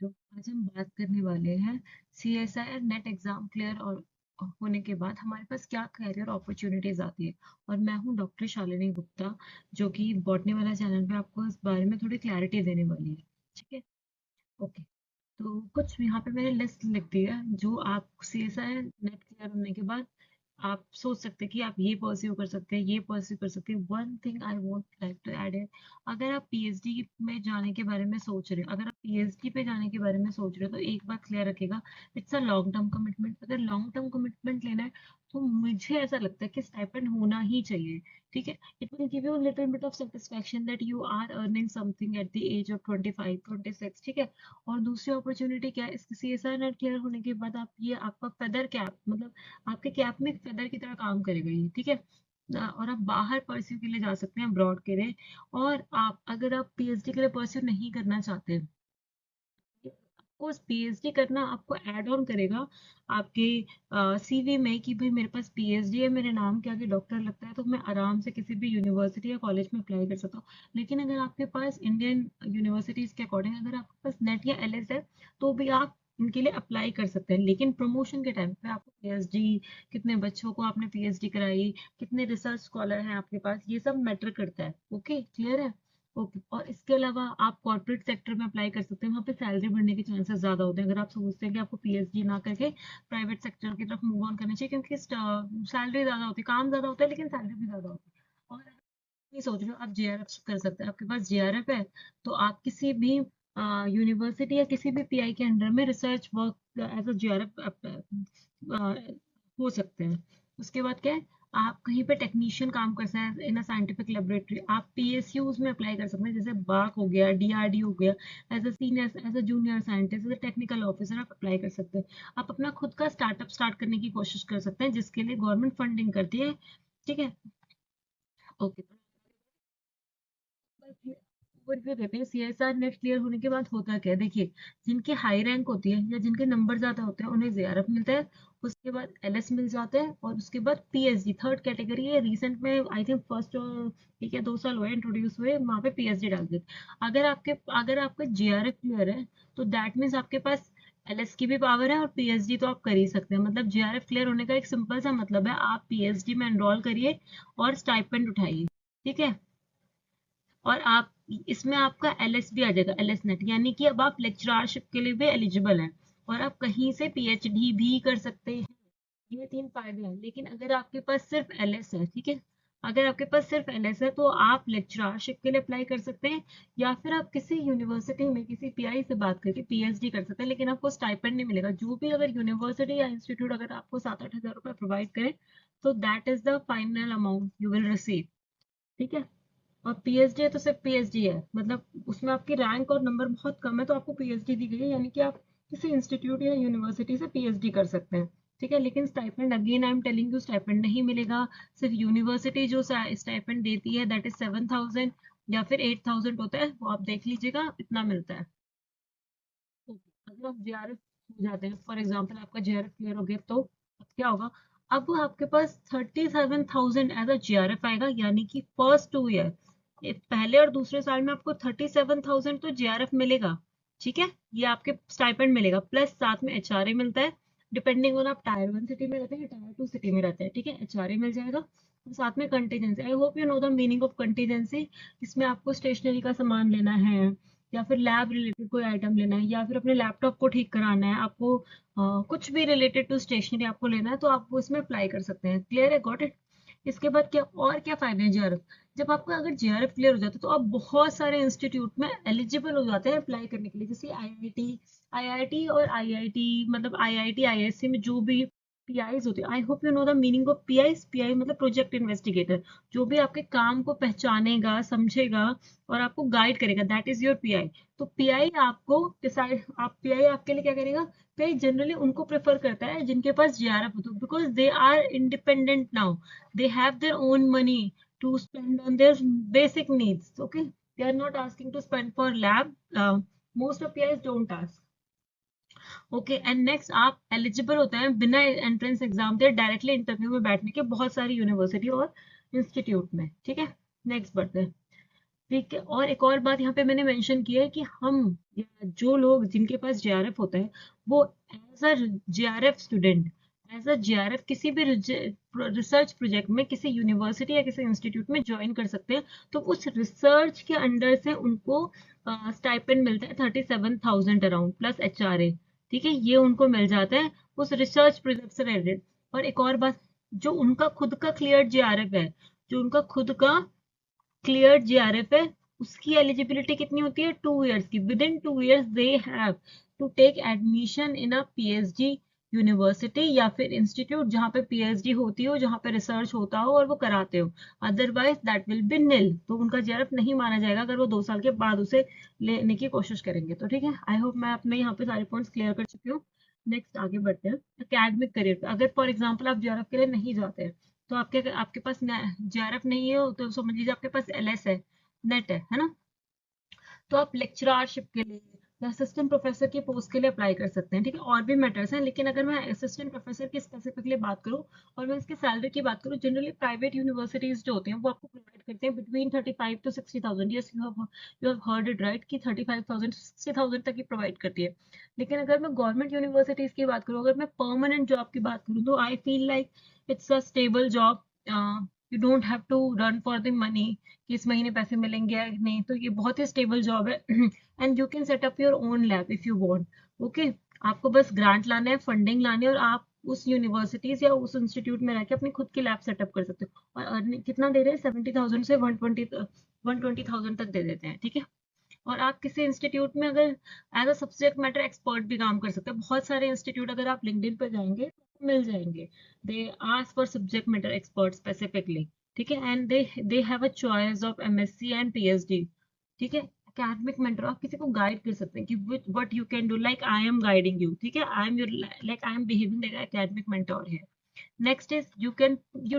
तो आज हम बात करने वाले हैं CSIR नेट एग्जाम क्लियर और होने के बाद हमारे पास क्या करियर अपॉर्चुनिटीज आती है। और मैं हूं डॉक्टर शालिनी गुप्ता, जो कि बॉटनी वाला चैनल पे आपको इस बारे में थोड़ी क्लैरिटी देने वाली है। ठीक है, ओके। तो कुछ यहाँ पे मैंने लिस्ट लिख दी है जो आप CSIR नेट क्लियर होने के बाद आप सोच सकते हैं कि आप ये परस्यू कर सकते हैं, ये परस्यू कर सकते हैं। One thing I won't like to add है, अगर आप पीएचडी में जाने के बारे में सोच रहे हो, अगर आप पीएचडी पे जाने के बारे में सोच रहे हो, तो एक बात क्लियर रखिएगा, it's a long term commitment. अगर लॉन्ग टर्म कमिटमेंट लेना है तो मुझे ऐसा लगता है कि स्टाइपेंड होना ही चाहिए। ठीक है, it will give you little bit of satisfaction that you are earning something at the age of 25 26। ठीक है, और दूसरी अपॉर्चुनिटी क्या है, इस CSIR नेट क्लियर होने के बाद आप ये आपका फेदर कैप, मतलब आपके कैप में एक फेदर की तरह काम करेगा ये। ठीक है, और आप बाहर परस्यू के लिए जा सकते हैं, अब्रॉड के लिए। और आप अगर आप पीएचडी के लिए परस्यू नहीं करना चाहते, आपको पीएचडी करना आपको ऐड ऑन करेगा आपके सीवी में कि भाई मेरे पास पीएचडी है, मेरे नाम के आगे डॉक्टर लगता है, तो मैं आराम से किसी भी यूनिवर्सिटी या कॉलेज में अप्लाई कर सकता हूँ। लेकिन अगर आपके पास इंडियन यूनिवर्सिटीज के अकॉर्डिंग अगर आपके पास नेट या एलएस है, तो भी आप इनके लिए अप्लाई कर सकते हैं। लेकिन प्रमोशन के टाइम पे आपको पीएचडी, कितने बच्चों को आपने पीएचडी कराई, कितने रिसर्च स्कॉलर हैं आपके पास, ये सब मैटर करता है। ओके, क्लियर है? ओके, और इसके अलावा आप कॉर्पोरेट सेक्टर में अप्लाई कर सकते हैं, वहाँ पे सैलरी बढ़ने के चांसेस ज़्यादा होते हैं। अगर आप सोचते हैं कि आपको पीएचडी ना करके प्राइवेट सेक्टर की तरफ मूव ऑन करना चाहिए, क्योंकि सैलरी ज़्यादा होती है, काम ज़्यादा होता है, लेकिन सैलरी भी ज़्यादा होती है। और अगर आप ये सोच रहे हो आप जेआरएफ कर सकते हैं, आपके पास जेआरएफ है, तो आप किसी भी यूनिवर्सिटी या किसी भी पीआई के अंडर में research work as a JRF हो सकते हैं। उसके बाद क्या है, आप कहीं पे टेक्नीशियन काम कर सकते हैं इन अ साइंटिफिक लेबोरेटरी। आप पीएसयूज में अप्लाई कर सकते हैं, जैसे बाक हो गया, डीआरडी हो गया। As a senior, as a junior scientist, as a technical officer आप अप्लाई कर सकते हैं। आप अपना खुद का स्टार्टअप स्टार्ट करने की कोशिश कर सकते हैं, जिसके लिए गवर्नमेंट फंडिंग करती है। ठीक है, ओके। ओवरव्यू देते हैं सीएसआर नेट क्लियर होने के बाद होता क्या है, देखिए। जिनकी हाई रैंक होती है या जिनके नंबर ज्यादा होते हैं उन्हें जेआरएफ मिलता है। उसके बाद एलएस मिल जाता है, और उसके बाद पीएचडी थर्ड कैटेगरी है। रिसेंट में आई थिंक फर्स्ट, ठीक है, 2 साल हुए इंट्रोड्यूस हुए, वहां पे पीएचडी डाल देते। अगर आपका जेआरएफ क्लियर है, तो दैट मीन्स आपके पास एलएस की भी पावर है, और पीएचडी तो आप कर ही सकते हैं। मतलब जेआरएफ क्लियर होने का एक सिंपल सा मतलब है, आप पीएचडी में एनरोल करिए और स्टाइपेंड उठाइए। ठीक है, और आप इसमें आपका एलएस भी आ जाएगा, एलएस नेट, यानी कि अब आप लेक्चररशिप के लिए भी एलिजिबल हैं, और आप कहीं से पीएचडी भी कर सकते हैं। ये 3 फायदे हैं। लेकिन अगर आपके पास सिर्फ एलएस है, ठीक है, अगर आपके पास सिर्फ एलएस है, तो आप लेक्चररशिप के लिए अप्लाई कर सकते हैं, या फिर आप किसी यूनिवर्सिटी में किसी पीआई से बात करके पीएचडी कर सकते हैं, लेकिन आपको स्टाइपेंड नहीं मिलेगा। जो भी अगर यूनिवर्सिटी या इंस्टीट्यूट अगर आपको 7-8 हज़ार रुपये प्रोवाइड करे, तो that is the final amount you will receive. ठीक है, और पीएचडी है तो सिर्फ पीएचडी है, मतलब उसमें आपकी रैंक और नंबर बहुत कम है तो आपको पीएचडी दी गई है, यानी कि आप किसी इंस्टीट्यूट या यूनिवर्सिटी से पीएचडी कर सकते हैं। ठीक है, लेकिन stipend again I am telling you, stipend नहीं मिलेगा। सिर्फ यूनिवर्सिटी जो स्टाइपेंड देती है दैट इज 7,000 या फिर 8,000 होता है, वो आप देख लीजिएगा, इतना मिलता है। अगर आप जेआरएफ हो जाते हैं, फॉर एग्जाम्पल आपका जेआरएफ क्लियर हो गया, तो अब क्या होगा, अब आपके पास 37,000 एज अ जेआरएफ आएगा, यानी कि फर्स्ट 2 ईयर, पहले और दूसरे साल में आपको 37,000 तो जेआरएफ मिलेगा। ठीक है, ये आपके स्टाइपेंड मिलेगा, प्लस साथ में एचआरए मिलता है, डिपेंडिंग ऑन आप टायर 1 सिटी में रहते हैं या टायर 2 सिटी में रहते हैं। ठीक है, एचआरए मिल जाएगा, और साथ में contingency. I hope you know the meaning of contingency. इसमें आपको स्टेशनरी का सामान लेना है, या फिर लैब रिलेटेड कोई आइटम लेना है, या फिर अपने लैपटॉप को ठीक कराना है आपको, कुछ भी रिलेटेड टू स्टेशनरी आपको लेना है, तो आप वो इसमें अप्लाई कर सकते हैं। क्लियर है? Got it? इसके बाद क्या और क्या फायदे हैं जेआरएफ? जब आपका अगर जेआरएफ क्लियर हो जाता है, तो आप बहुत सारे इंस्टीट्यूट में एलिजिबल हो जाते हैं अप्लाई करने के लिए, जैसे आईआईटी, आईआईटी और आईआईटी, मतलब आईआईटी आईएससी में जो भी पीआईज होते हैं। I hope you know the meaning of PIs. PI मतलब प्रोजेक्ट इन्वेस्टिगेटर, जो भी आपके काम को पहचानेगा, समझेगा और आपको गाइड करेगा, दैट इज योर पीआई। तो पीआई आपको डिसाइड, आप पीआई आपके लिए क्या करेगा, पीआई जनरली उनको प्रेफर करता है जिनके पास जेआरएफ हो, because they are independent now, they have their own money to spend on their basic needs. Okay, they are not asking to spend for lab. Most of PIs don't ask. Okay, and next आप eligible होते हैं बिना entrance exam दे directly interview में बैठने के बहुत सारी university और इंस्टीट्यूट में। ठीक है, नेक्स्ट बढ़ते हैं। ठीक है। और एक और बात यहाँ पे मैंने मेंशन की है कि हम जो लोग जिनके पास जेआरएफ होता है वो as a JRF student, as a JRF किसी भी रिसर्च प्रोजेक्ट में किसी यूनिवर्सिटी या किसी इंस्टीट्यूट में ज्वाइन कर सकते हैं। तो उस रिसर्च के अंडर से उनको स्टाइपेंड मिलता है 37,000 अराउंड प्लस एचआरए। ठीक है, ये उनको मिल जाता है उस रिसर्च प्रोजेक्ट से रिलेटेड। और एक और बात, जो उनका खुद का क्लियर जेआरएफ है, जो उनका खुद का क्लियर जीआरएफ है, उसकी एलिजिबिलिटी कितनी होती है, 2 इयर्स की। Within 2 years they have to take admission in a PhD university या फिर इंस्टीट्यूट जहाँ पे पीएचडी होती हो, जहाँ पे रिसर्च होता हो और वो कराते हो। अदरवाइज दैट विल बी निल, तो उनका जीआरएफ नहीं माना जाएगा अगर वो 2 साल के बाद उसे लेने की कोशिश करेंगे। तो ठीक है, आई होप मैं अपने यहाँ पे सारे पॉइंट्स क्लियर कर चुकी हूँ। नेक्स्ट आगे बढ़ते हैं एकेडमिक करियर पे। अगर फॉर एग्जाम्पल आप जीआरएफ के लिए नहीं जाते हैं, तो आपके आपके पास जेआरएफ नहीं है तो समझ लीजिए आपके पास एलएस है, नेट है ना। तो आप लेक्चररशिप के लिए या असिस्टेंट प्रोफेसर की पोस्ट के लिए अप्लाई कर सकते हैं। ठीक है, और भी मैटर्स हैं, लेकिन अगर मैं असिस्टेंट प्रोफेसर की स्पेसिफिकली बात करूं और मैं इसकी सैलरी की बात करूं, जनरली प्राइवेट यूनिवर्सिटीज जो होती हैं वो आपको प्रोवाइड करते हैं between 35 to 60,000। Yes, you have heard it right कि 35,000 to 60,000 तक ही प्रोवाइड करती है। लेकिन अगर मैं गवर्नमेंट यूनिवर्सिटीज की बात करूँ, अगर मैं परमानेंट जॉब की बात करूँ, तो I feel like it's a stable job. You don't have to run for the money कि इस महीने पैसे मिलेंगे या नहीं। तो ये बहुत ही स्टेबल जॉब है and you can set up your own lab if you want. Okay, आपको बस ग्रांट लाना है, फंडिंग लानी है, और आप उस यूनिवर्सिटीज या उस इंस्टीट्यूट में रह के अपनी खुद की लैब सेटअप कर सकते हो। और कितना दे रहे हैं, 70,000 से 120,000 तक दे देते हैं। ठीक है, और आप किसी इंस्टीट्यूट में अगर as a subject matter expert भी काम कर सकते हैं। बहुत सारे इंस्टीट्यूट अगर आप लिंक्डइन पे जाएंगे तो मिल जाएंगे, they ask for subject matter expert specifically. ठीक है, and they have a choice of MSc and PhD. ठीक है, एकेडमिक मेंटर, आप किसी को गाइड कर सकते हैं कि what you can do, like I am guiding you. ठीक है, I am your, like I am behaving like academic mentor है। Next is you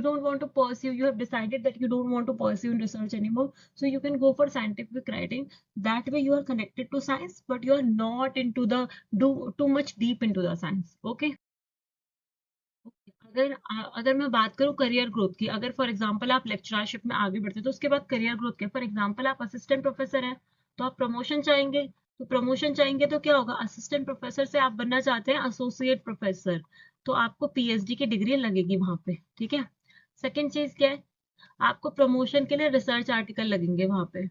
don't want to pursue, you have decided that you don't want to pursue in research anymore, so you can go for scientific writing. That way you are connected to science, but you are not into the do too much deep into the science. Okay. अगर मैं बात करूं career growth की, अगर for example आप lectureship में आगे बढ़ते हैं तो उसके बाद करियर ग्रोथ क्या, फॉर एग्जांपल आप असिस्टेंट प्रोफेसर हैं तो आप प्रमोशन चाहेंगे। तो प्रमोशन चाहेंगे तो क्या होगा, असिस्टेंट प्रोफेसर से आप बनना चाहते हैं एसोसिएट प्रोफेसर, तो आपको पीएचडी की डिग्री लगेगी वहां पे। ठीक है, सेकेंड चीज क्या है, आपको प्रमोशन के लिए रिसर्च आर्टिकल लगेंगे वहां पे।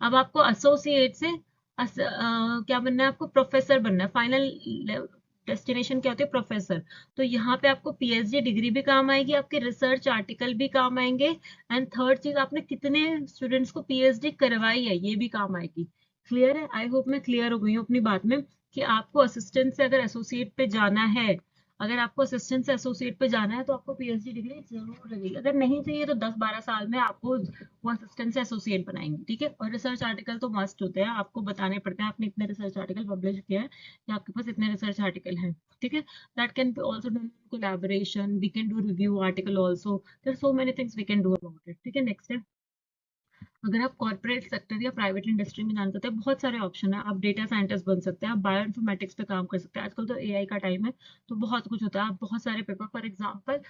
अब आपको एसोसिएट से क्या बनना है, आपको प्रोफेसर बनना है। फाइनल डेस्टिनेशन क्या होती है, प्रोफेसर। तो यहाँ पे आपको पीएचडी डिग्री भी काम आएगी, आपके रिसर्च आर्टिकल भी काम आएंगे, एंड थर्ड चीज आपने कितने स्टूडेंट्स को पीएचडी करवाई है ये भी काम आएगी। क्लियर है, आई होप मैं क्लियर हो गई हूँ अपनी बात में कि आपको असिस्टेंट से अगर एसोसिएट पे जाना है, अगर आपको असिस्टेंट से एसोसिएट पे जाना है तो आपको पीएचडी डिग्री जरूर लगेगी। अगर नहीं चाहिए तो 10-12 साल में आपको वो असिस्टेंट से एसोसिएट बनाएंगे। ठीक है, और रिसर्च आर्टिकल तो मस्ट होते हैं, आपको बताने पड़ते हैं आपने इतने रिसर्च आर्टिकल पब्लिश किया है या आपके पास इतने रिसर्च आर्टिकल हैं। ठीक है, that can be also done in collaboration, we can do review article also, there are so many things we can do about it. ठीक है, नेक्स्ट है, अगर आप कॉर्पोरेट सेक्टर या प्राइवेट इंडस्ट्री में जाना चाहते हैं, बहुत सारे ऑप्शन है। आप डेटा साइंटिस्ट बन सकते हैं, आप बायो इन्फॉर्मेटिक्स पे काम कर सकते हैं। आजकल तो एआई का टाइम है, तो बहुत कुछ होता है। आप बहुत सारे पेपर, फॉर एग्जांपल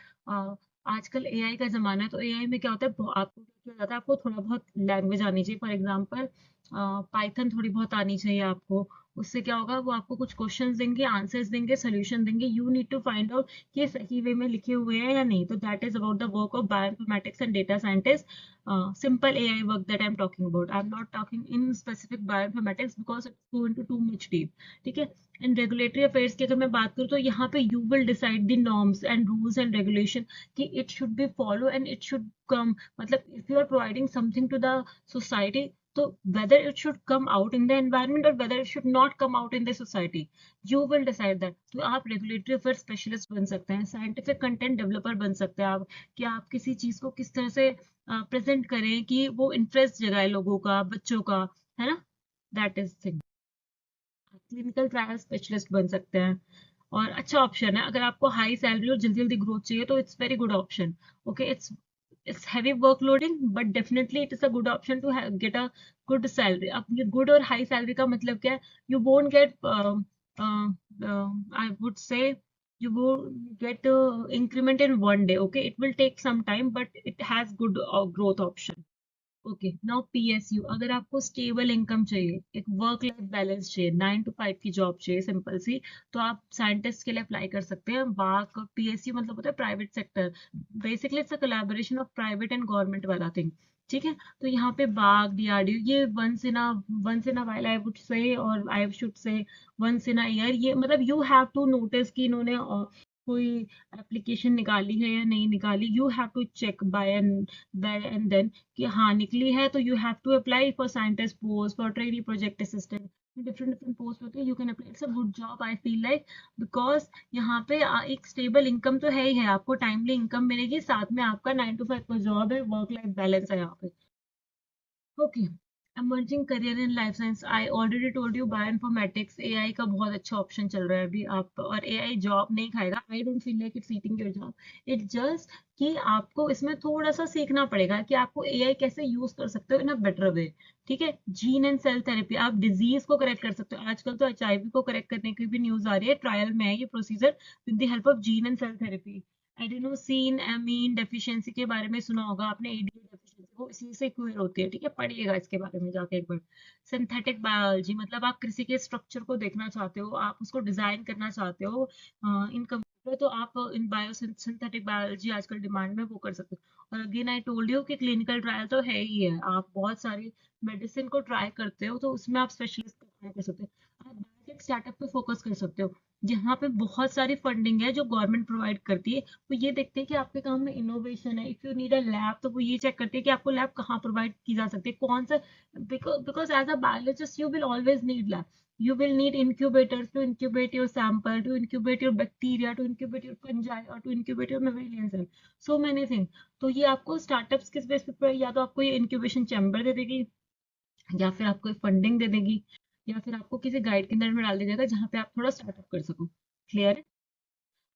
आजकल एआई का जमाना है, तो एआई में क्या होता है, आपको क्या किया जाता है, आपको थोड़ा बहुत लैंग्वेज आनी चाहिए। फॉर एग्जांपल पाइथन थोड़ी बहुत आनी चाहिए आपको। उससे क्या होगा, वो आपको कुछ क्वेश्चंस देंगे, आंसर्स देंगे, सोल्यूशन देंगे, you need to find out कि ये सही वे में लिखे हुए हैं या नहीं। तो that is about the work of bioinformatics and data scientist, simple AI work that I'm talking about. I'm not talking in specific bioinformatics because it's going to too much deep. ठीक है, इन रेगुलेटरी अफेयर्स की अगर मैं बात करूँ तो यहाँ पे you will decide the norms and rules and regulation कि it should be follow and it should come, मतलब if you are providing something to the society, तो whether it should come out in the environment or whether it should not come out in the society, you will decide that. तो आप regulatory affair specialist बन सकते हैं, scientific content developer बन सकते हैं आप, कि आप किसी चीज को किस तरह से प्रेजेंट करें कि वो इंटरेस्ट जगाए लोगों का, बच्चों का, है ना। That is thing, clinical trial specialist बन सकते हैं। और अच्छा ऑप्शन है, अगर आपको हाई सैलरी और जल्दी जल्दी ग्रोथ चाहिए तो it's very good option. Okay, it's heavy workloading but definitely it is a good option to get a good salary. अब ये गुड और हाई सैलरी का मतलब क्या है, you won't get, I would से, you will get increment in one day. Okay, it will take some time but it has good growth option. Okay, now PSU, अगर आपको स्टेबल इनकम चाहिए, एक work life balance चाहिए, 9 to 5 की job चाहिए simple सी, तो आप साइंटिस्ट के लिए अप्लाई कर सकते हैं। बाक पीएसयू मतलब होता है private sector, basically it's a collaboration of private and government वाला थिंग। ठीक है, तो यहाँ पे बाग डीआरडीओ, ये once in a while I would say, और I should say once in a year, ये मतलब यू हैव टू नोटिस कि इन्होंने कोई एप्लीकेशन निकाली है या नहीं निकाली, you have to check by and then कि हाँ निकली है, तो you have to apply for scientist post, for trainee project assistant, different different post होते हैं, you can apply. It's a good job I feel like, because यहाँ पे एक स्टेबल इनकम तो है ही है, आपको टाइमली इनकम मिलेगी, साथ में आपका 9 to 5 का जॉब है, वर्क लाइफ बैलेंस है यहाँ पे। Okay, emerging career in life science, I already told you bioinformatics, AI का बहुत अच्छा ऑप्शन चल रहा है अभी आप, और AI जॉब नहीं खाएगा, I don't feel like it's eating your job, it just कि आपको इसमें थोड़ा सा सीखना पड़ेगा कि आपको AI कैसे यूज कर सकते हो इन अ बेटर वे। ठीक है, जीन एंड सेल थेरेपी, आप डिजीज को करेक्ट कर सकते हो, आजकल तो HIV को करेक्ट करने की भी न्यूज आ रही है, ट्रायल में है ये procedure with the help of gene and cell therapy. Adenosine amine deficiency के बारे में सुना होगा आपने, एडीए डेफिशिएंसी, वो इसी से क्योर होती है। ठीक है, पढ़िएगा इसके बारे में जाके एक बार। सिंथेटिक बायोलॉजी, मतलब आप किसी के स्ट्रक्चर को देखना चाहते हो, आप उसको डिजाइन करना चाहते हो इन कंप्यूटर, तो आप इन बायो सिंथेटिक बायोलॉजी आजकल डिमांड में वो कर सकते हो। और अगेन आई टोल्ड यू कि क्लिनिकल ट्रायल तो है ही है, आप बहुत सारी मेडिसिन को ट्राई करते हो, तो उसमें आप स्पेशलिस्ट कर सकते हो। आप बायोटेक स्टार्टअप पे फोकस कर सकते हो, जहाँ पे बहुत सारी फंडिंग है जो गवर्नमेंट प्रोवाइड करती है। वो ये देखते हैं कि आपके काम में इनोवेशन है, if you need a lab, तो वो ये चेक करते हैं कि आपको लैब कहाँ प्रोवाइड की जा सकती है, कौन सा, because as a biologist you will always need lab, you will need incubators to incubate your sample, to incubate your bacteria, to incubate your fungi, or to incubate your mammalian cell, so many things। तो ये आपको startups किस base पे, या तो आपको ये incubation chamber दे देगी, या फिर आपको फंडिंग दे देगी, या फिर आपको किसी गाइड के अंदर में डाल दीजिएगा जहाँ पे आप थोड़ा स्टार्टअप कर सको। क्लियर है?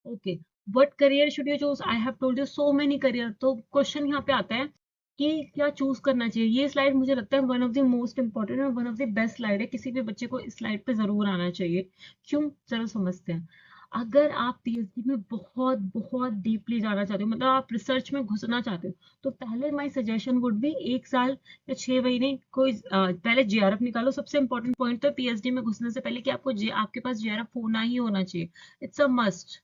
Okay, what career should you choose, I have told you so many career. तो क्वेश्चन यहाँ पे आता है कि क्या चूज करना चाहिए। ये स्लाइड मुझे लगता है one of the most important और one of the best slide है, किसी भी बच्चे को इस स्लाइड पे जरूर आना चाहिए। क्यों, चलो समझते हैं। अगर आप पीएचडी में बहुत बहुत डीपली जाना चाहते हो, मतलब आप रिसर्च में घुसना चाहते हो, तो पहले माय सजेशन वुड बी 1 साल या 6 महीने कोई पहले जेआरएफ निकालो। सबसे इंपॉर्टेंट पॉइंट तो पीएचडी में घुसने से पहले कि आपके पास जेआरएफ होना ही होना चाहिए, इट्स अ मस्ट।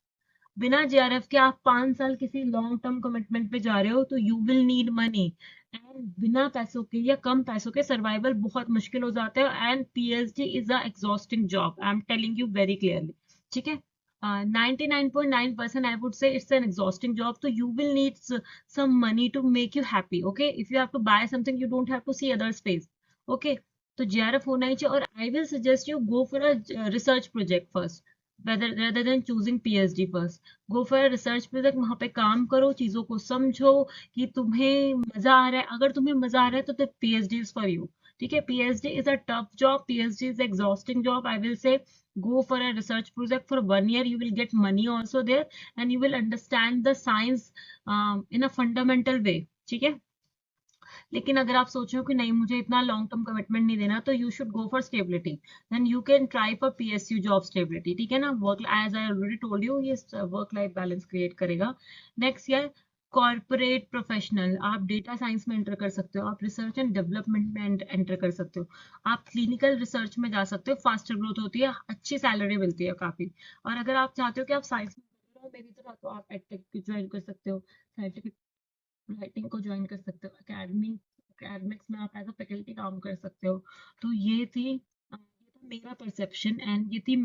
बिना जेआरएफ के आप 5 साल किसी लॉन्ग टर्म कमिटमेंट पे जा रहे हो, तो you will need money, and बिना पैसों के या कम पैसों के सर्वाइवल बहुत मुश्किल हो जाता है, and PhD is a exhausting job, I am telling you very clearly. ठीक है, 99.9% I would say it's an exhausting job, so you will need some money to make you happy, okay? If you have to buy something, you don't have to see others face, okay? तो JRF होना ही चाहिए, और I will suggest you go for a research project first, rather than choosing PhD first, go for a research project, वहां पे काम करो, चीजों को समझो कि तुम्हें मजा आ रहा है, अगर तुम्हें मजा आ रहा है तो PhD is for you। ठीक है, PhD is a tough job, PhD is exhausting job, I will say go for a research project for 1 year, you will get money also there, and you will understand the science in a fundamental way। ठीक है, लेकिन अगर आप सोच रहे हो कि नहीं मुझे इतना लॉन्ग टर्म कमिटमेंट नहीं देना, तो you should go for stability, then you can try for PSU job stability. ठीक है ना, work as I already told you, ये वर्क लाइफ बैलेंस क्रिएट करेगा। नेक्स्ट ईयर कॉर्पोरेट प्रोफेशनल, आप डेटा साइंस में एंटर कर सकते हो, आप रिसर्च एंड डेवलपमेंट में एंटर कर सकते हो, आप क्लिनिकल रिसर्च में जा सकते हो, फास्टर ग्रोथ होती है, अच्छी सैलरी मिलती है काफी। और अगर आप चाहते हो कि आप साइंस में मेरी तरह, तो आप एडटेक ज्वाइन कर सकते हो, साइंटिफिक राइटिंग को ज्वाइन कर सकते हो, एकेडमिक्स में आप एज अ फैकल्टी काम कर सकते हो। तो ये था मेरा परसेप्शन, एंड ये थी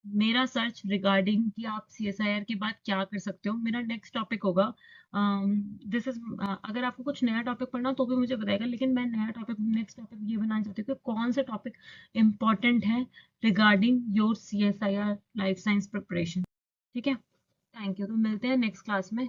मेरा सर्च रिगार्डिंग कि आप सीएसआईआर के बाद क्या कर सकते हो। मेरा नेक्स्ट टॉपिक होगा दिस इज, अगर आपको कुछ नया टॉपिक पढ़ना हो तो भी मुझे बताएगा, लेकिन मैं नया टॉपिक नेक्स्ट टॉपिक ये बनाना चाहती हूँ कि कौन सा टॉपिक इम्पोर्टेंट है regarding your CSIR life science preparation. ठीक है, थैंक यू, तो मिलते हैं नेक्स्ट क्लास में।